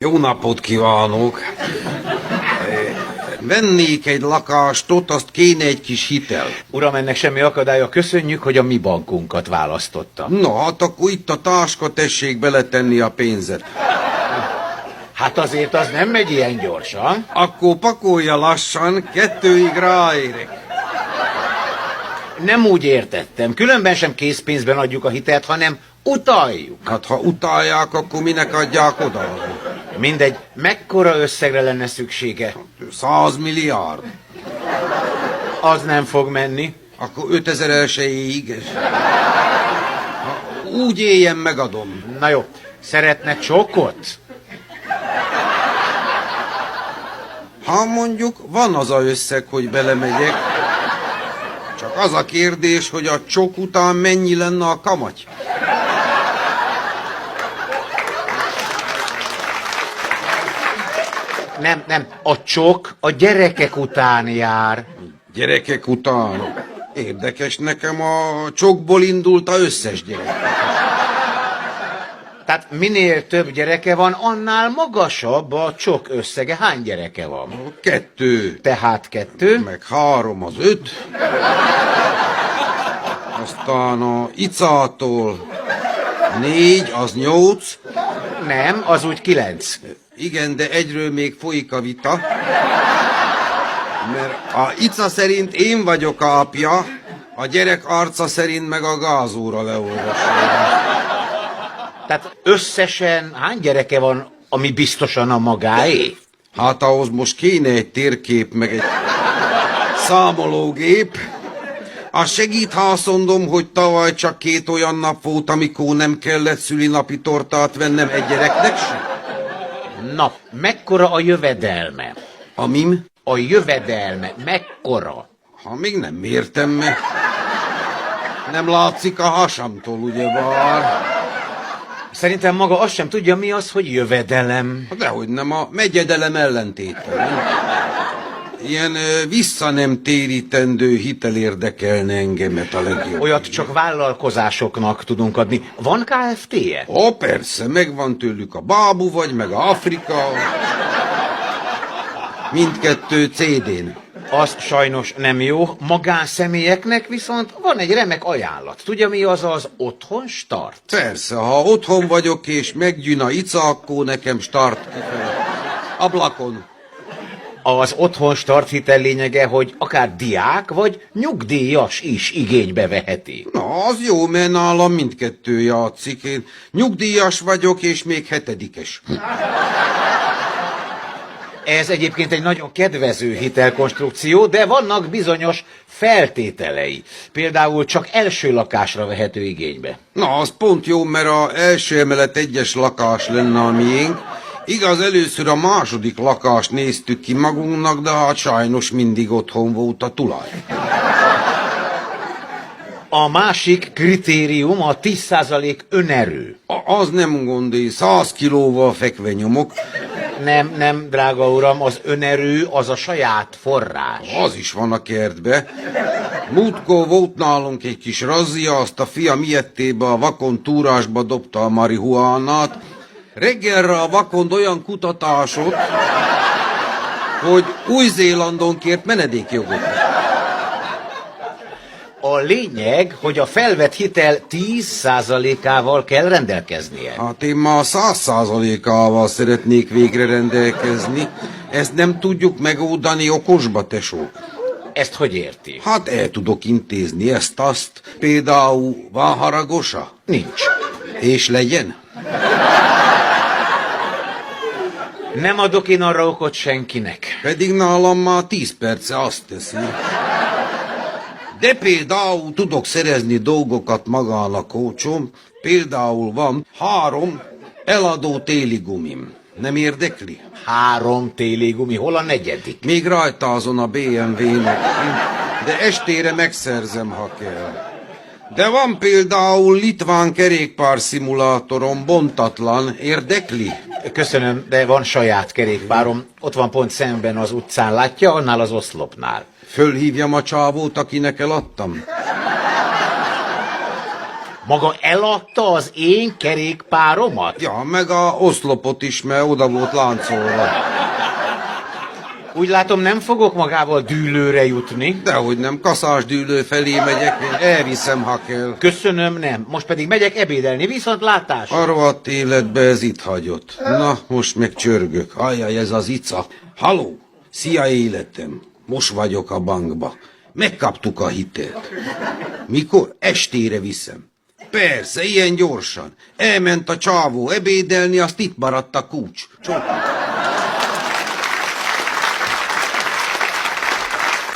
Jó napot kívánok! Vennék egy lakást, ott azt kéne egy kis hitel. Uram, ennek semmi akadálya, köszönjük, hogy a mi bankunkat választotta. Na, hát akkor itt a táska, tessék beletenni a pénzet. Hát azért az nem megy ilyen gyorsan. Akkor pakolja lassan, 2-ig ráérek. Nem úgy értettem, különben sem készpénzben adjuk a hitelt, hanem utaljuk. Hát ha utálják, akkor minek adják oda? Mindegy, mekkora összegre lenne szüksége? 100 milliárd. Az nem fog menni. Akkor 5001-ig. Úgy éljen, megadom. Na jó, szeretne csokot? Ha mondjuk van az a összeg, hogy belemegyek, csak az a kérdés, hogy a csok után mennyi lenne a kamatty. Nem, a csok a gyerekek után jár. Gyerekek után. Érdekes, nekem a csokból indult a összes gyerek. Tehát minél több gyereke van, annál magasabb a csok összege. Hány gyereke van? 2. Tehát 2. Meg 3 az 5. Aztán a icától 4, az 8. Nem, az úgy 9. Igen, de egyről még folyik a vita. Mert a ica szerint én vagyok a apja, a gyerek arca szerint meg a gázóra leolvasja. Tehát összesen hány gyereke van, ami biztosan a magáé? Hát ahhoz most kéne egy térkép, meg egy számológép. Az segít, ha azt mondom, hogy tavaly csak 2 olyan nap volt, amikor nem kellett szülinapi tortát vennem egy gyereknek sem. Na, mekkora a jövedelme? A mim? A jövedelme, mekkora? Ha még nem mértem meg. Nem látszik a hasamtól, ugyebár. Szerintem maga azt sem tudja, mi az, hogy jövedelem. Dehogy nem, a megyedelem ellentéte. Nem? Ilyen vissza nem térítendő hitel érdekelne engemet a legjobb. Olyat csak vállalkozásoknak tudunk adni. Van KFT-je? Ó, persze, megvan tőlük a Bábu vagy, meg a Afrika. Mindkettő CD-n. Az sajnos nem jó. Magánszemélyeknek viszont van egy remek ajánlat. Tudja, mi az az otthon start? Persze, ha otthon vagyok és meggyűn a ica, akkor nekem start kifele. Ablakon. Az otthon start hitel lényege, hogy akár diák vagy nyugdíjas is igénybe veheti. Na, az jó, mert nálam mindkettő játszik. Én nyugdíjas vagyok, és még 7-es. Ez egyébként egy nagyon kedvező hitelkonstrukció, de vannak bizonyos feltételei. Például csak első lakásra vehető igénybe. Na, az pont jó, mert az első emelet 1-es lakás lenne a miénk. Igaz, először a második lakást néztük ki magunknak, de hát sajnos mindig otthon volt a tulaj. A másik kritérium a 10% önerő. Az nem gond, én 100 kilóval fekve nyomok. Nem, drága uram, az önerő az a saját forrás. Az is van a kertbe. Múltkor volt nálunk egy kis razzia, azt a fiam ilyettébe a vakon túrásba dobta a marihuánát. Reggelre a vakond olyan kutatásot, hogy Új-Zélandon kért menedékjogot. A lényeg, hogy a felvett hitel 10%-ával kell rendelkeznie. Hát én már 100%-ával szeretnék végre rendelkezni. Ezt nem tudjuk megoldani okosba, tesók. Ezt hogy érti? Hát el tudok intézni ezt-azt. Például van haragosa? Nincs. És legyen? Nem adok én arra okot senkinek. Pedig nálam már 10 perce azt teszi. De például tudok szerezni dolgokat magának olcsón. Például van 3 eladó téli gumim. Nem érdekli? 3 téli gumi, hol a 4? Még rajta azon a BMW-nek. De estére megszerzem, ha kell. De van például litván kerékpárszimulátorom, bontatlan. Érdekli? Köszönöm, de van saját kerékpárom. Ott van pont szemben az utcán, látja, annál az oszlopnál. Fölhívjam a csávót, akinek eladtam? Maga eladta az én kerékpáromat? Ja, meg a oszlopot is, mert oda volt láncolva. Úgy látom, nem fogok magával dűlőre jutni. Dehogy nem, kaszásdűlő felé megyek, én elviszem, ha kell. Köszönöm, nem. Most pedig megyek ebédelni, viszont látás. A rohadt életbe ez itt hagyott. Na, most meg csörgök. Ajjaj, ez az ica. Haló, szia életem. Most vagyok a bankba. Megkaptuk a hitelt. Mikor? Estére viszem. Persze, ilyen gyorsan. Elment a csávó ebédelni, azt itt maradt a kulcs. Csók.